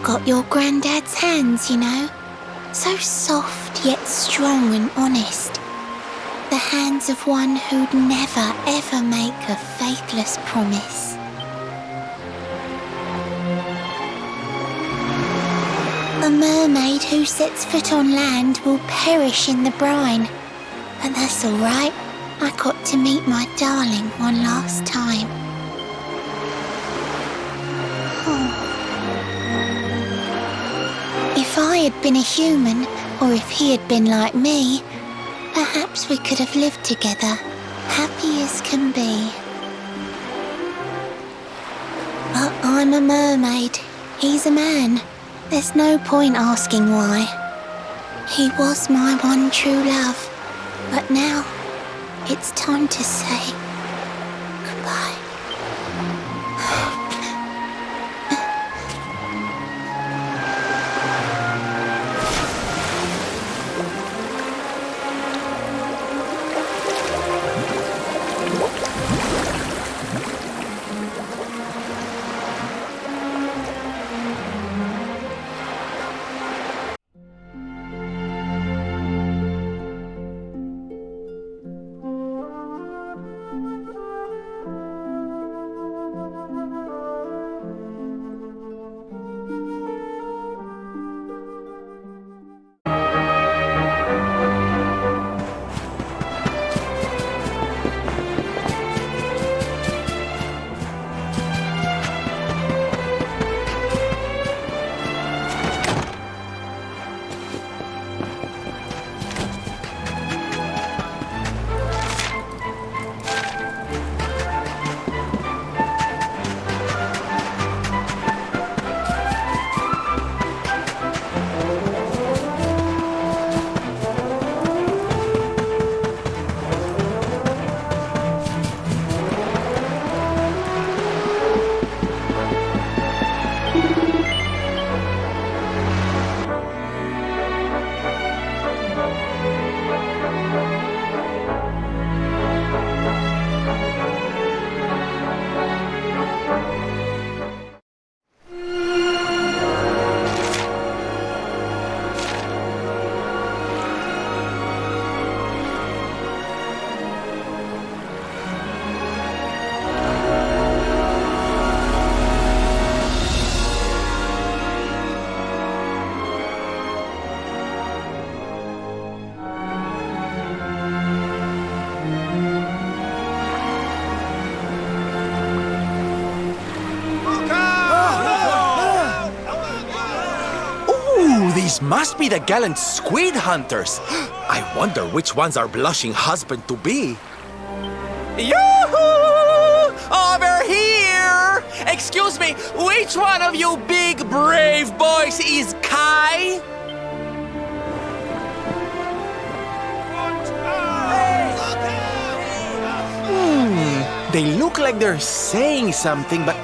got your granddad's hands, you know. So soft yet strong and honest. The hands of one who'd never ever make a faithless promise. A mermaid who sets foot on land will perish in the brine. But that's all right. I got to meet my darling one last time. If I had been a human, or if he had been like me, perhaps we could have lived together, happy as can be. But I'm a mermaid. He's a man. There's no point asking why. He was my one true love, but now it's time to say goodbye. These must be the gallant squid hunters. I wonder which one's our blushing husband-to-be. Yoo-hoo! Over here! Excuse me, which one of you big brave boys is Kai? They look like they're saying something, but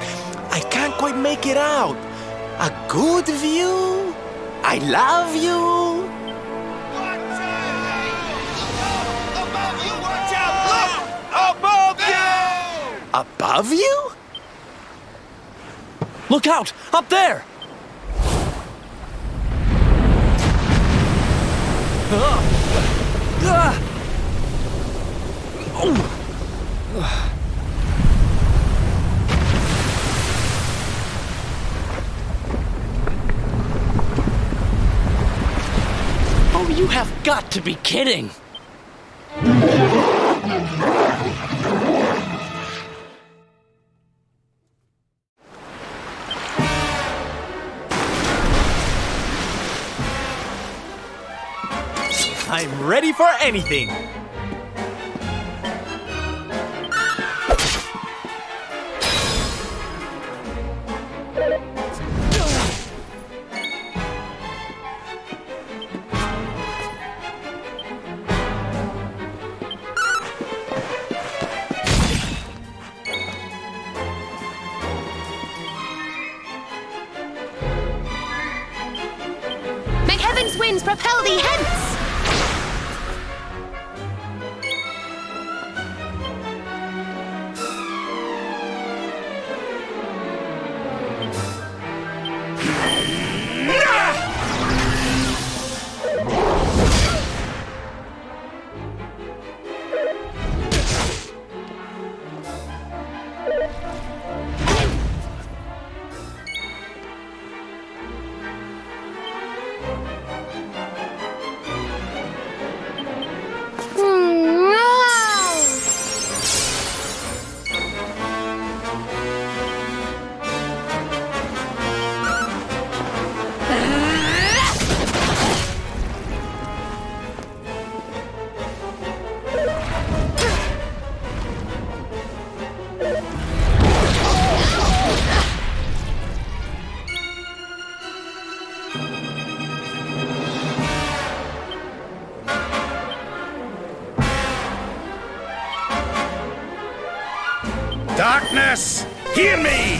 I can't quite make it out. A good view? I love you. Above you! Watch out! Look! Above you! Above you? Look out! Up there! Oh, you have got to be kidding! I'm ready for anything. May heaven's winds propel thee hence! Darkness, hear me!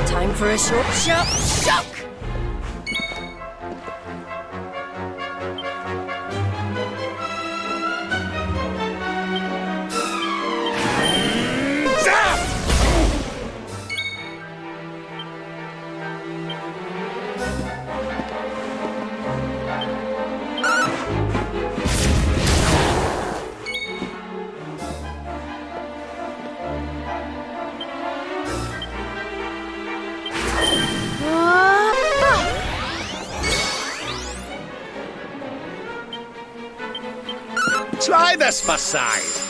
Time for a short shock. Try this for size.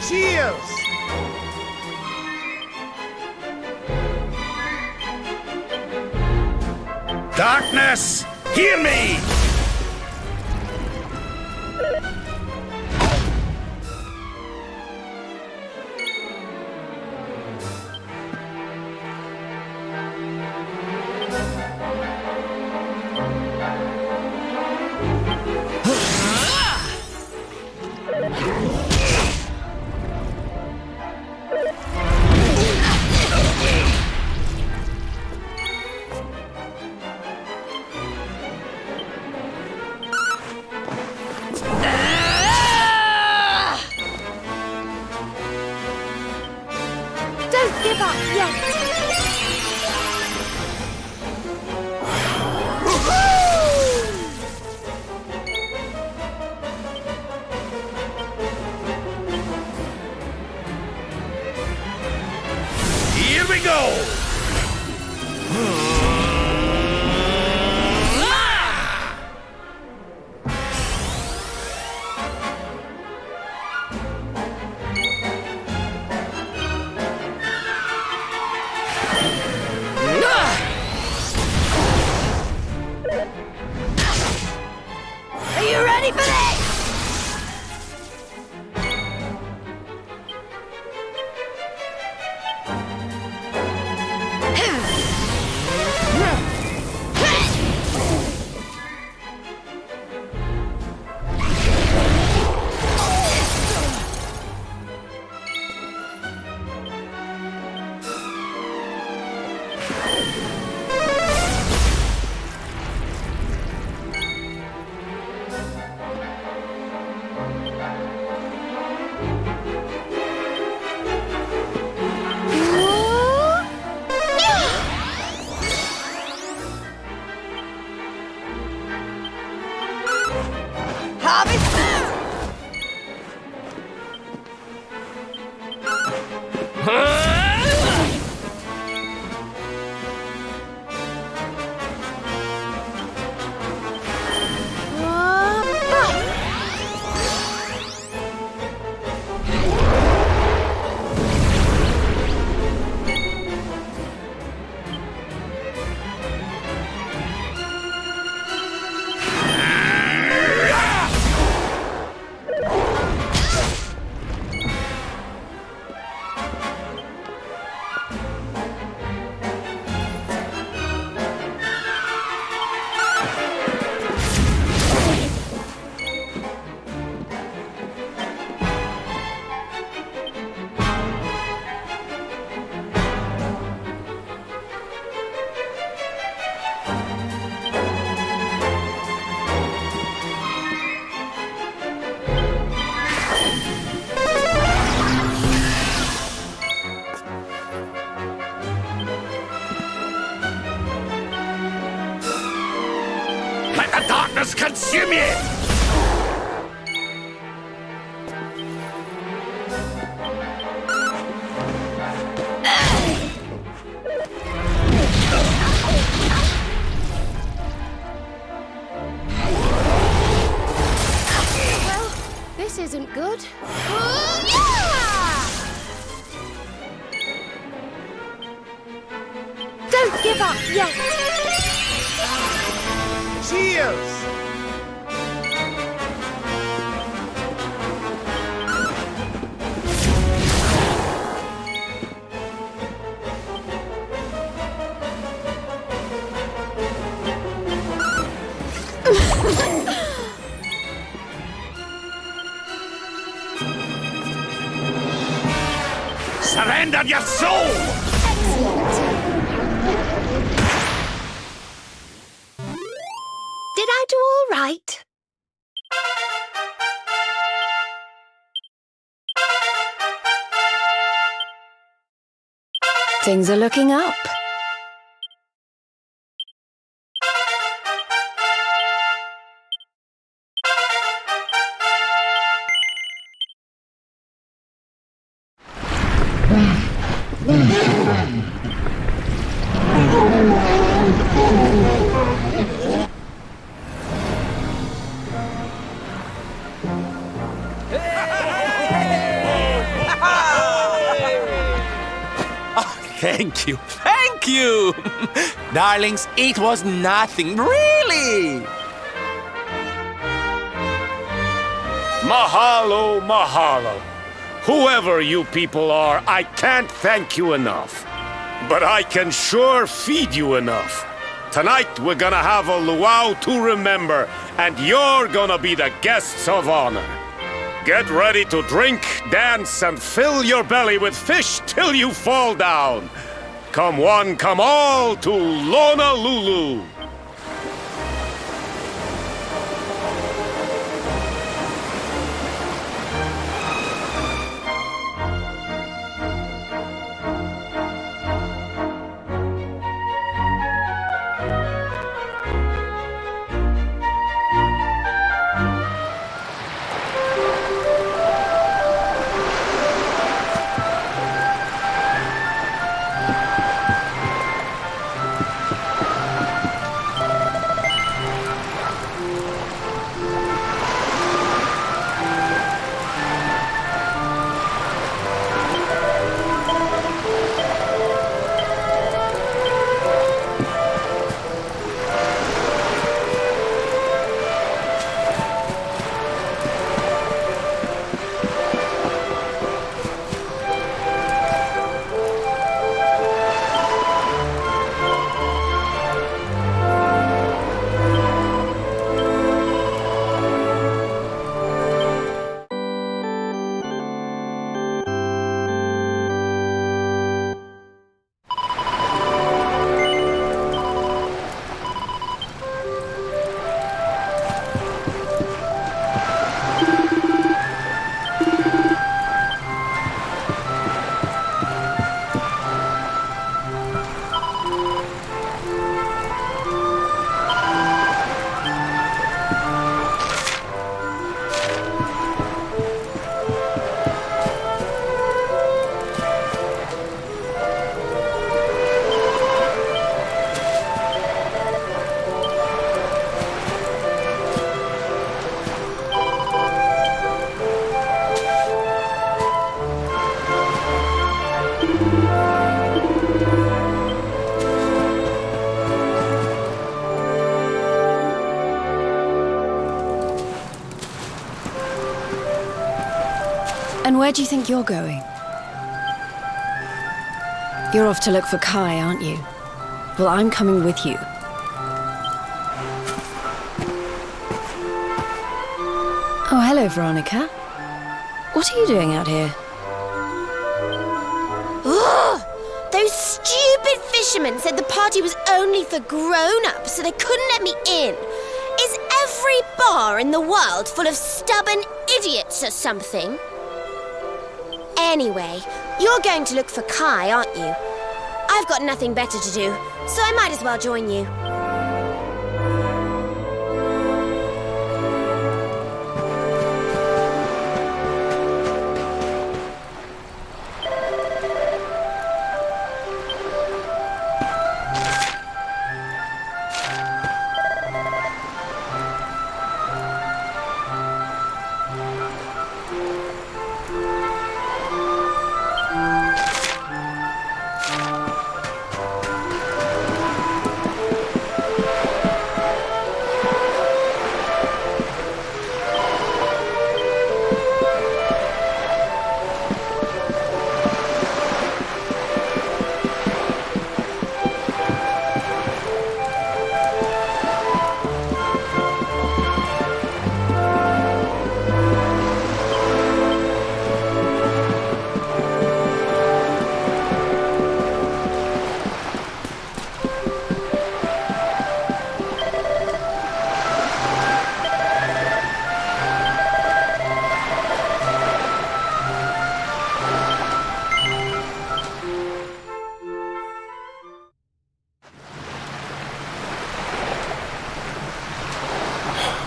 Cheers! Darkness, hear me! darkness consume ye! Well, this isn't good. Don't give up yet! Cheers! Surrender your soul! Did I do all right? Things are looking up. Thank you. Thank you. Darlings, it was nothing, really. Mahalo, mahalo. Whoever you people are, I can't thank you enough. But I can sure feed you enough. Tonight we're gonna have a luau to remember, and you're gonna be the guests of honor. Get ready to drink, dance, and fill your belly with fish till you fall down. Come one, come all to Lona Lulu. And where do you think you're going? You're off to look for Kai, aren't you? Well, I'm coming with you. Oh, hello, Veronica. What are you doing out here? Ugh! Those stupid fishermen said the party was only for grown-ups, so they couldn't let me in. Is every bar in the world full of stubborn idiots or something? Anyway, you're going to look for Kai, aren't you? I've got nothing better to do, so I might as well join you.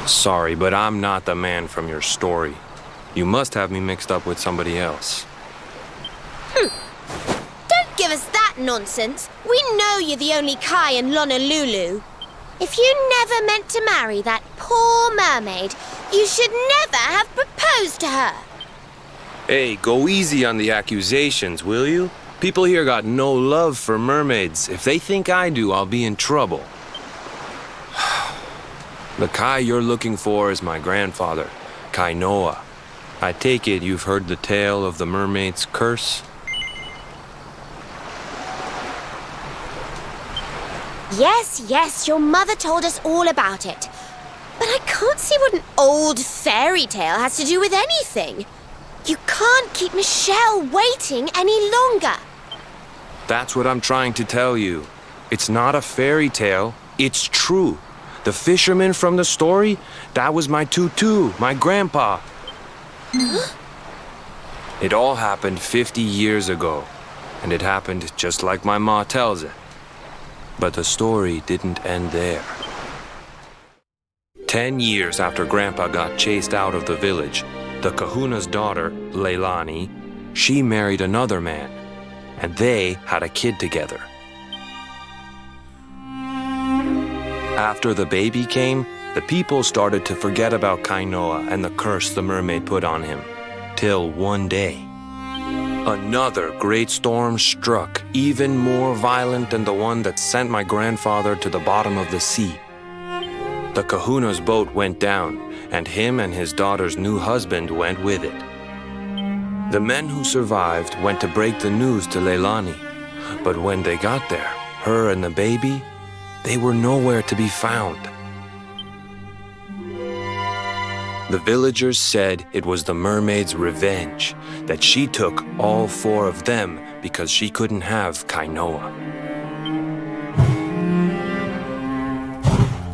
Sorry, but I'm not the man from your story. You must have me mixed up with somebody else. Don't give us that nonsense. We know you're the only Kai in Honolulu. If you never meant to marry that poor mermaid, you should never have proposed to her. Hey, go easy on the accusations, will you? People here got no love for mermaids. If they think I do, I'll be in trouble. The Kai you're looking for is my grandfather, Kai Noah. I take it you've heard the tale of the mermaid's curse? Yes, your mother told us all about it. But I can't see what an old fairy tale has to do with anything. You can't keep Michelle waiting any longer. That's what I'm trying to tell you. It's not a fairy tale, it's true. The fisherman from the story, that was my tutu, my grandpa. Huh? It all happened 50 years ago, and it happened just like my ma tells it. But the story didn't end there. 10 years after Grandpa got chased out of the village, the kahuna's daughter, Leilani, she married another man, and they had a kid together. After the baby came, the people started to forget about Kainoa and the curse the mermaid put on him. Till one day, another great storm struck, even more violent than the one that sent my grandfather to the bottom of the sea. The kahuna's boat went down, and him and his daughter's new husband went with it. The men who survived went to break the news to Leilani, but when they got there, her and the baby, they were nowhere to be found. The villagers said it was the mermaid's revenge, that she took all 4 of them because she couldn't have Kainoa.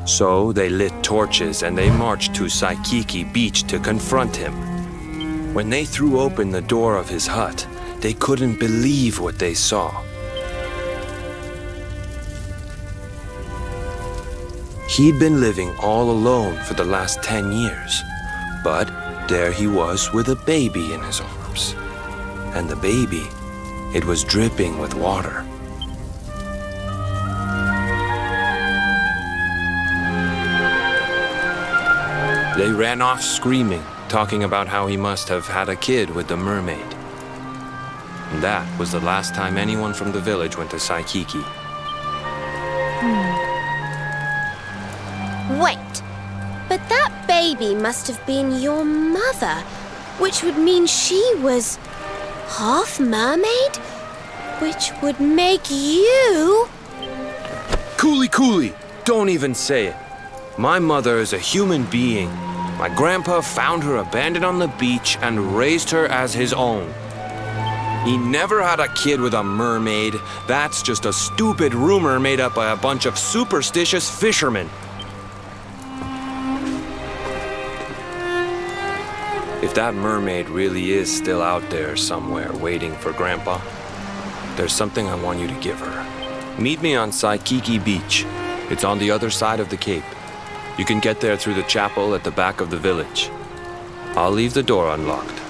So they lit torches and they marched to Saikiki Beach to confront him. When they threw open the door of his hut, they couldn't believe what they saw. He'd been living all alone for the last 10 years, but there he was with a baby in his arms. And the baby, it was dripping with water. They ran off screaming, talking about how he must have had a kid with the mermaid. And that was the last time anyone from the village went to Saikiki. Wait, but that baby must have been your mother, which would mean she was half mermaid, which would make you... Coolie, don't even say it. My mother is a human being. My grandpa found her abandoned on the beach and raised her as his own. He never had a kid with a mermaid. That's just a stupid rumor made up by a bunch of superstitious fishermen. If that mermaid really is still out there somewhere waiting for Grandpa, there's something I want you to give her. Meet me on Saikiki Beach. It's on the other side of the cape. You can get there through the chapel at the back of the village. I'll leave the door unlocked.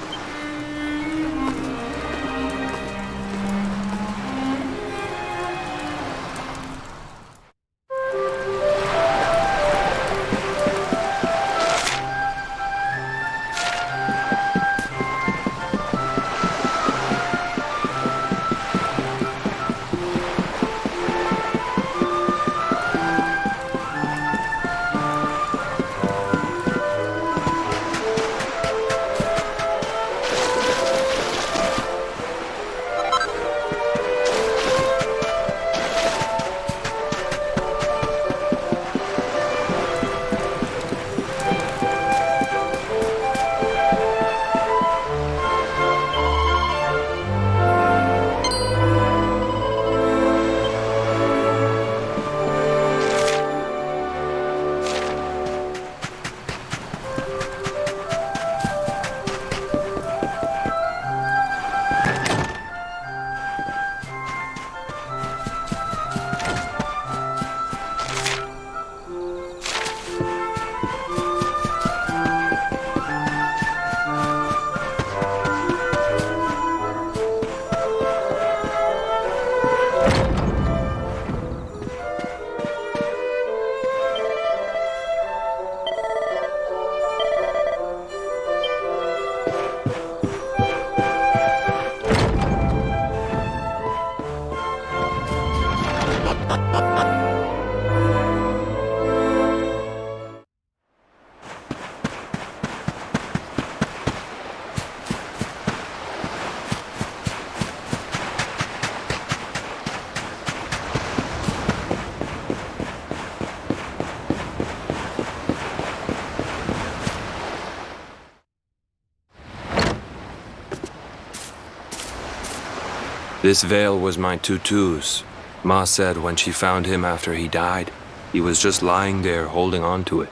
This veil was my tutu's. Ma said when she found him after he died, he was just lying there holding on to it.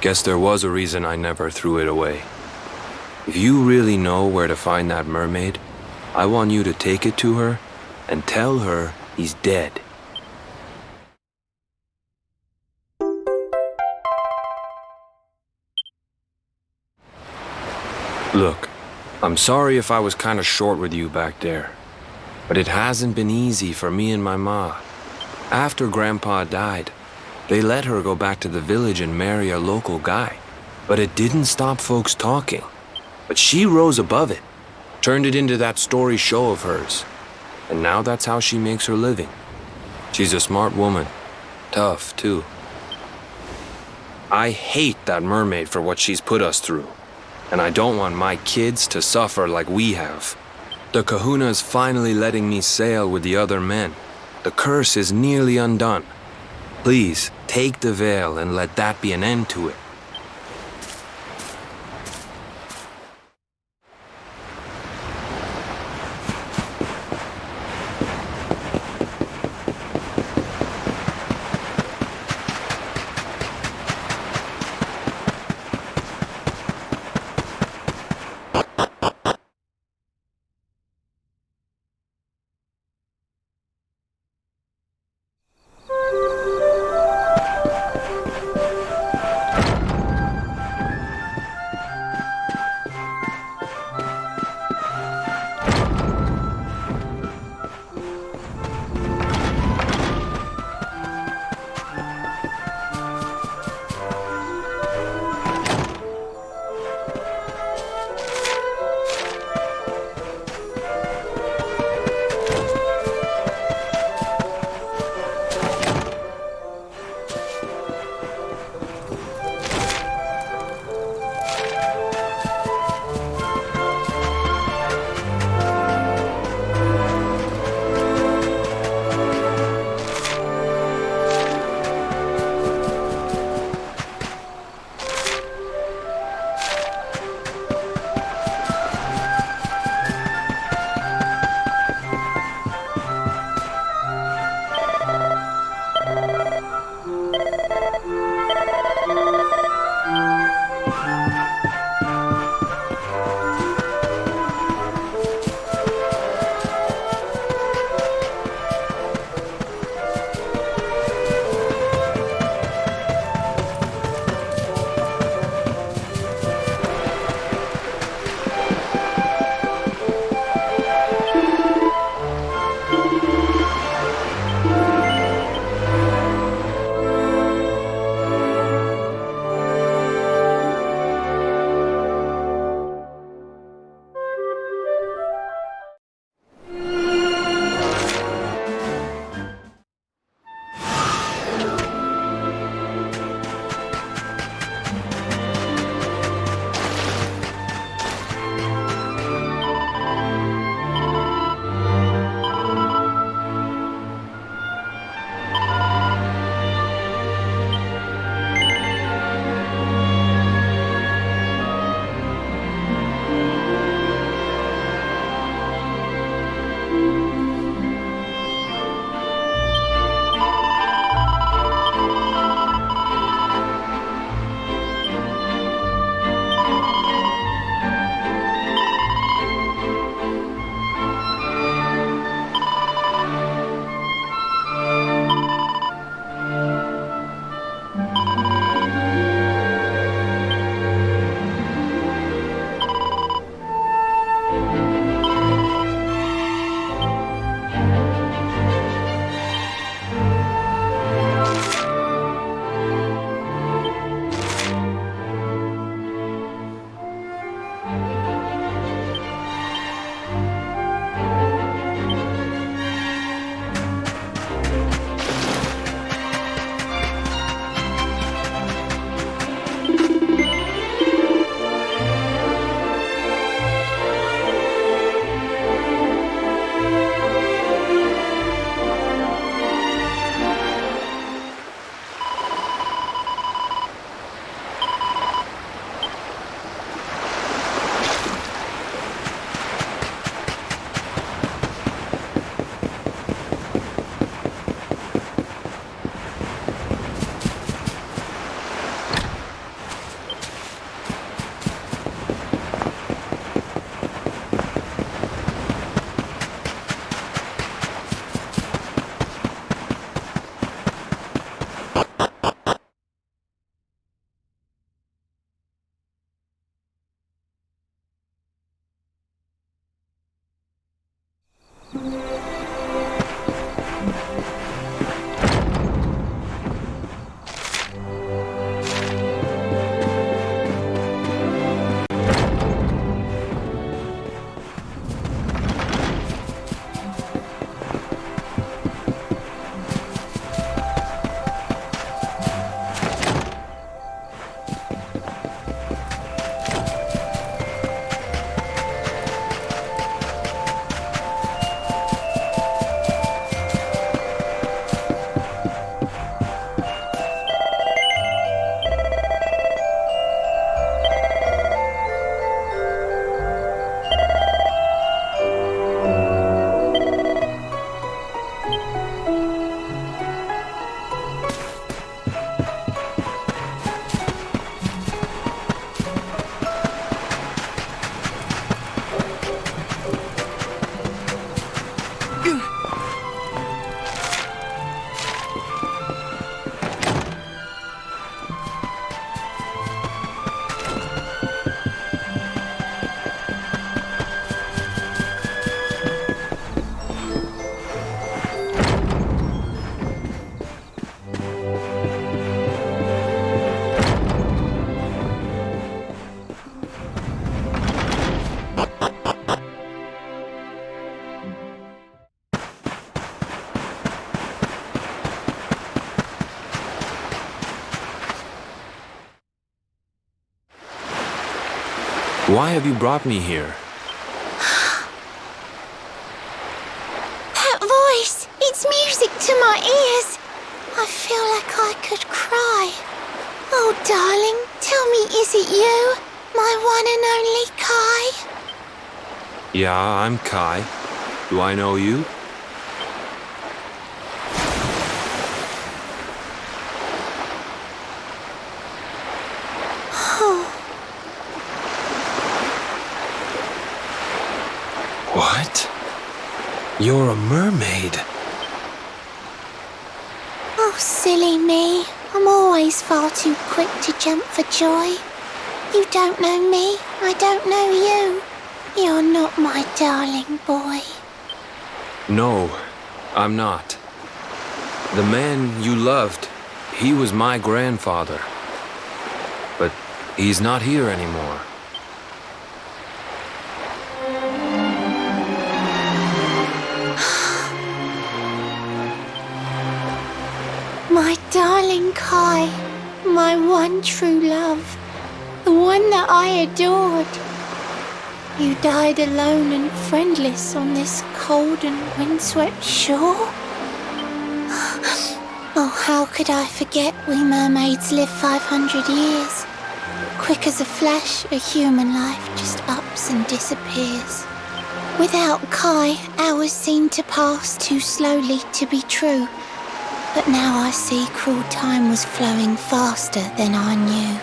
Guess there was a reason I never threw it away. If you really know where to find that mermaid, I want you to take it to her and tell her he's dead. Look, I'm sorry if I was kind of short with you back there, but it hasn't been easy for me and my ma. After Grandpa died, they let her go back to the village and marry a local guy, but it didn't stop folks talking. But she rose above it, turned it into that story show of hers, and now that's how she makes her living. She's a smart woman, tough too. I hate that mermaid for what she's put us through, and I don't want my kids to suffer like we have. The kahuna's finally letting me sail with the other men. The curse is nearly undone. Please, take the veil and let that be an end to it. Why have you brought me here? That voice! It's music to my ears! I feel like I could cry. Oh, darling, tell me, is it you? My one and only Kai? Yeah, I'm Kai. Do I know you? What? You're a mermaid. Oh, silly me. I'm always far too quick to jump for joy. You don't know me, I don't know you. You're not my darling boy. No, I'm not. The man you loved, he was my grandfather. But he's not here anymore. My darling Kai, my one true love, the one that I adored. You died alone and friendless on this cold and windswept shore? Oh, how could I forget we mermaids live 500 years? Quick as a flash, a human life just ups and disappears. Without Kai, hours seem to pass too slowly to be true. But now I see cruel time was flowing faster than I knew.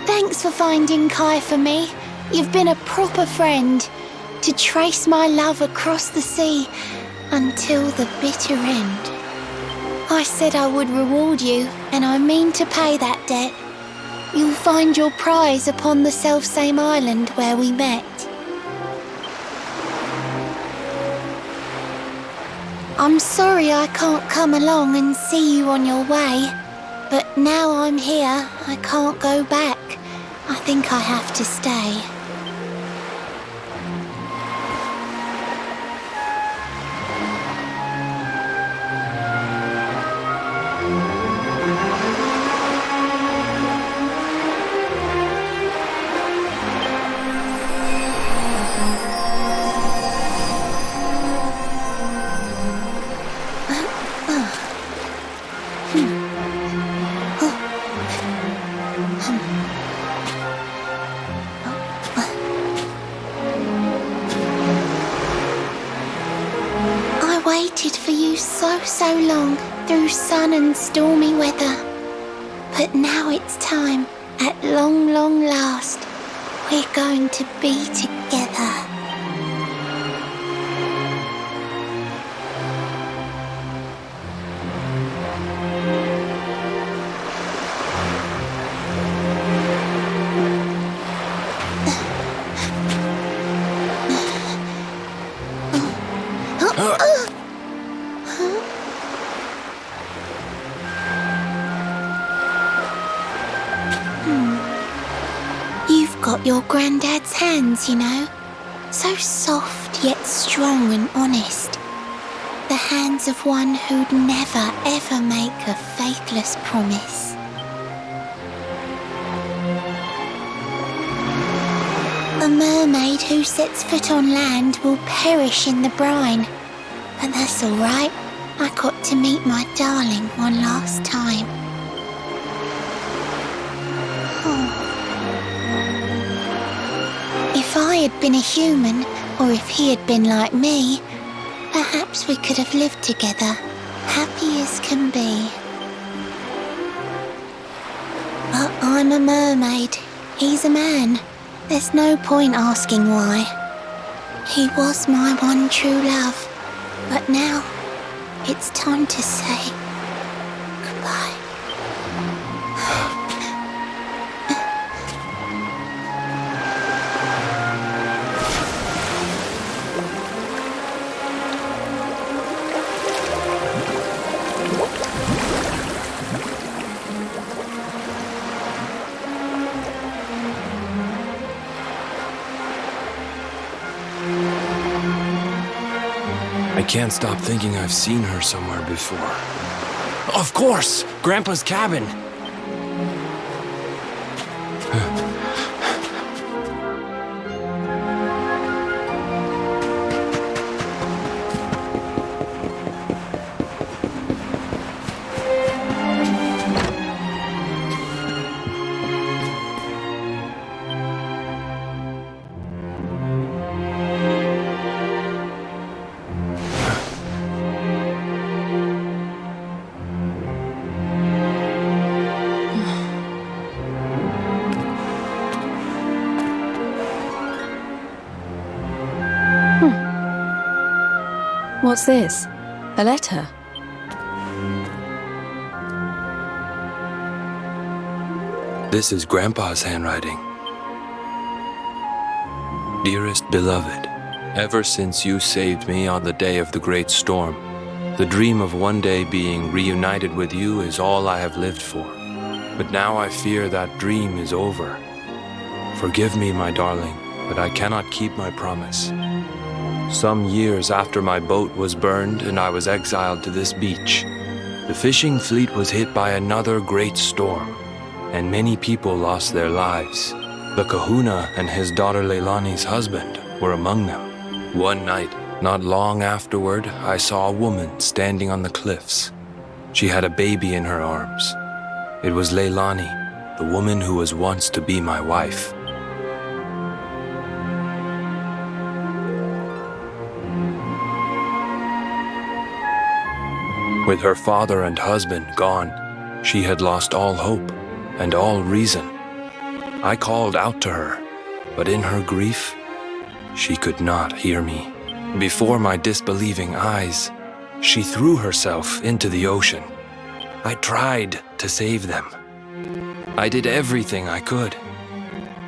Thanks for finding Kai for me. You've been a proper friend. To trace my love across the sea until the bitter end. I said I would reward you, and I mean to pay that debt. You'll find your prize upon the selfsame island where we met. I'm sorry I can't come along and see you on your way, but now I'm here, I can't go back. I think I have to stay. Waited for you so long through sun and stormy weather. But now it's time, at long last, we're going to be together. Got your granddad's hands, you know. So soft yet strong and honest. The hands of one who'd never ever make a faithless promise. A mermaid who sets foot on land will perish in the brine. But that's all right. I got to meet my darling one last time. If I had been a human, or if he had been like me, perhaps we could have lived together, happy as can be. But I'm a mermaid, he's a man. There's no point asking why. He was my one true love, but now it's time to say goodbye. I can't stop thinking I've seen her somewhere before. Of course! Grandpa's cabin! What's this? A letter? This is Grandpa's handwriting. Dearest beloved, ever since you saved me on the day of the great storm, the dream of one day being reunited with you is all I have lived for. But now I fear that dream is over. Forgive me, my darling, but I cannot keep my promise. Some years after my boat was burned and I was exiled to this beach, the fishing fleet was hit by another great storm, and many people lost their lives. The kahuna and his daughter Leilani's husband were among them. One night, not long afterward, I saw a woman standing on the cliffs. She had a baby in her arms. It was Leilani, the woman who was once to be my wife. With her father and husband gone, she had lost all hope and all reason. I called out to her, but in her grief, she could not hear me. Before my disbelieving eyes, she threw herself into the ocean. I tried to save them. I did everything I could,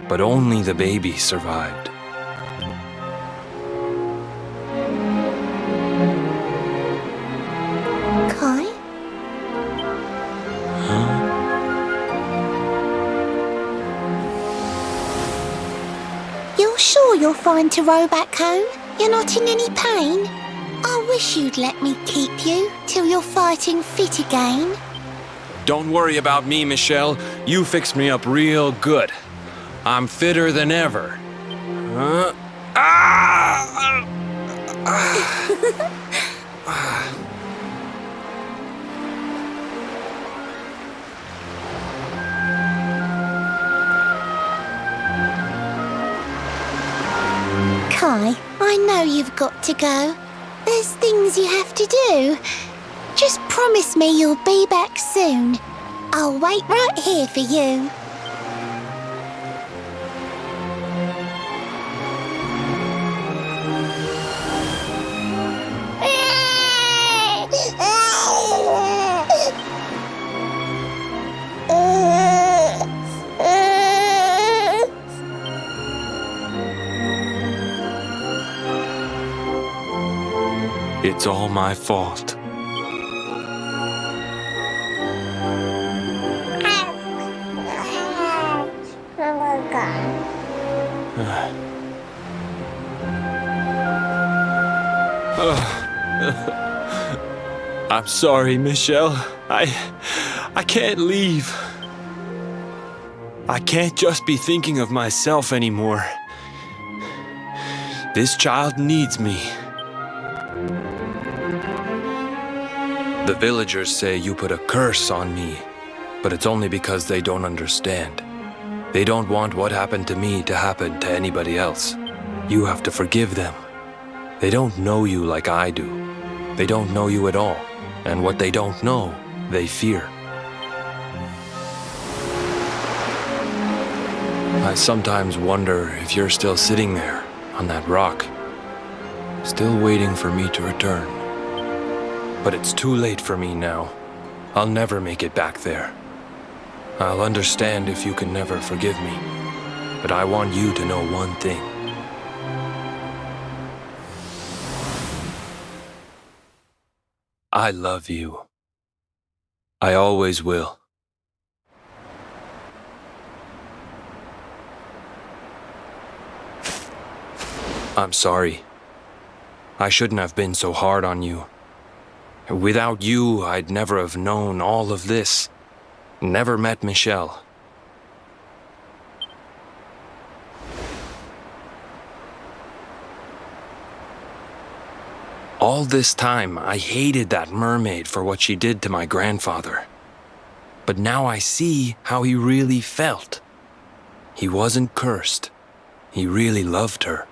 but only the baby survived. Kai? You're sure you're fine to row back home? You're not in any pain? I wish you'd let me keep you till you're fighting fit again. Don't worry about me, Michelle. You fixed me up real good. I'm fitter than ever. Kai, I know you've got to go. There's things you have to do. Just promise me you'll be back soon. I'll wait right here for you. It's all my fault. I'm sorry, Michelle. I can't leave. I can't just be thinking of myself anymore. This child needs me. The villagers say you put a curse on me, but it's only because they don't understand. They don't want what happened to me to happen to anybody else. You have to forgive them. They don't know you like I do. They don't know you at all, and what they don't know, they fear. I sometimes wonder if you're still sitting there on that rock, still waiting for me to return. But it's too late for me now. I'll never make it back there. I'll understand if you can never forgive me, but I want you to know one thing. I love you. I always will. I'm sorry. I shouldn't have been so hard on you. Without you, I'd never have known all of this. Never met Michelle. All this time, I hated that mermaid for what she did to my grandfather. But now I see how he really felt. He wasn't cursed. He really loved her.